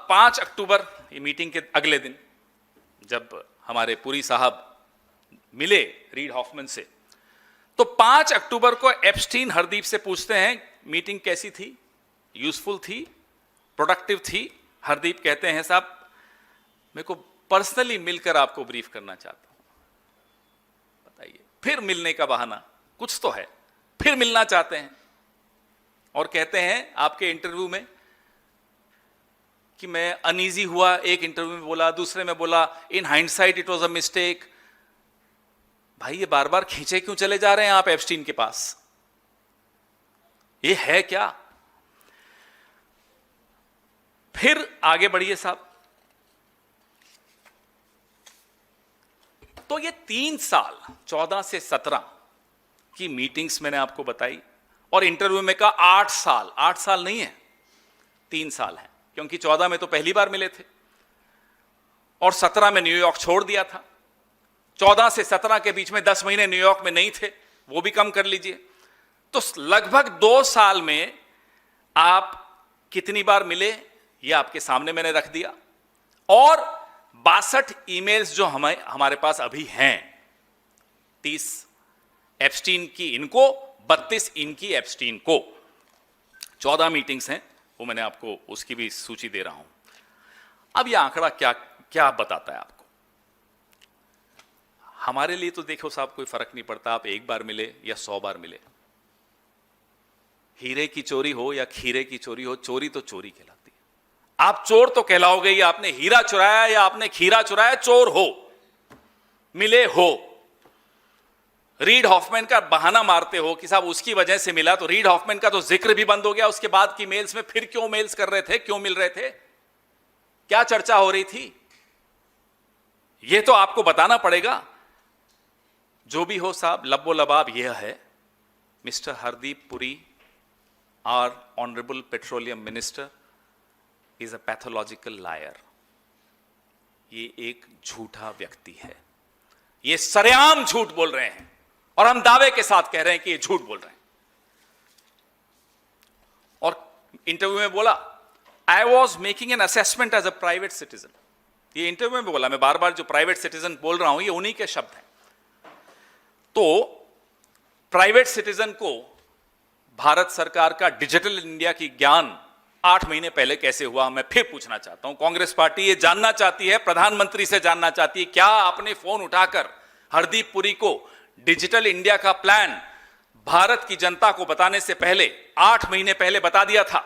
अब 5 अक्टूबर ये मीटिंग के अगले दिन जब हमारे पुरी साहब मिले रीड हॉफमैन से, तो 5 अक्टूबर को एप्स्टीन हरदीप से पूछते हैं मीटिंग कैसी थी, यूजफुल थी, प्रोडक्टिव थी। हरदीप कहते हैं साहब मेरे को पर्सनली मिलकर आपको ब्रीफ करना चाहता हूं। बताइए, फिर मिलने का बहाना कुछ तो है, फिर मिलना चाहते हैं और कहते हैं आपके इंटरव्यू में कि मैं अनईजी हुआ। एक इंटरव्यू में बोला, दूसरे में बोला in hindsight it was a mistake. भाई ये बार बार खींचे क्यों चले जा रहे हैं आप एप्स्टीन के पास? ये है क्या? फिर आगे बढ़िए साहब। तो ये 3 साल 14 से 17 की मीटिंग्स मैंने आपको बताई और इंटरव्यू में कहा 8 साल। 8 साल नहीं है, 3 साल है, क्योंकि 14 में तो पहली बार मिले थे और 17 में न्यूयॉर्क छोड़ दिया था। 14 से 17 के बीच में 10 महीने न्यूयॉर्क में नहीं थे, वो भी कम कर लीजिए। तो लगभग 2 साल में आप कितनी बार मिले ये आपके सामने मैंने रख दिया। और 62 ईमेल्स जो हमारे पास अभी हैं, 30 एप्स्टीन की इनको, 32 इनकी एप्स्टीन को, 14 मीटिंग्स हैं, वो मैंने आपको उसकी भी सूची दे रहा हूं। अब यह आंकड़ा क्या क्या बताता है आपको? हमारे लिए तो देखो साहब कोई फर्क नहीं पड़ता आप 1 बार मिले या 100 बार मिले। हीरे की चोरी हो या खीरे की चोरी हो, चोरी तो चोरी कहलाती है। आप चोर तो कहलाओगे, या आपने हीरा चुराया या आपने खीरा चुराया, चोर हो, मिले हो। रीड हॉफमैन का बहाना मारते हो कि साहब उसकी वजह से मिला, तो रीड हॉफमैन का तो जिक्र भी बंद हो गया उसके बाद की मेल्स में। फिर क्यों मेल्स कर रहे थे, क्यों मिल रहे थे, क्या चर्चा हो रही थी, यह तो आपको बताना पड़ेगा। जो भी हो साहब, लब्बो लबाब यह है, mister Hardeep Puri, our honourable petroleum minister, is a pathological liar. ये एक झूठा व्यक्ति है, ये सरेआम झूठ बोल रहे हैं और हम दावे के साथ कह रहे हैं कि ये झूठ बोल रहे हैं। और इंटरव्यू में बोला I was making an assessment as a private citizen. ये इंटरव्यू में बोला, मैं बार बार जो प्राइवेट सिटीजन बोल रहा हूं ये उन्हीं के शब्द हैं। तो प्राइवेट सिटीजन को भारत सरकार का डिजिटल इंडिया की ज्ञान 8 महीने पहले कैसे हुआ, मैं फिर पूछना चाहता हूं। कांग्रेस पार्टी ये जानना चाहती है, प्रधानमंत्री से जानना चाहती है, क्या आपने फोन उठाकर हरदीप पुरी को डिजिटल इंडिया का प्लान भारत की जनता को बताने से पहले 8 महीने पहले बता दिया था?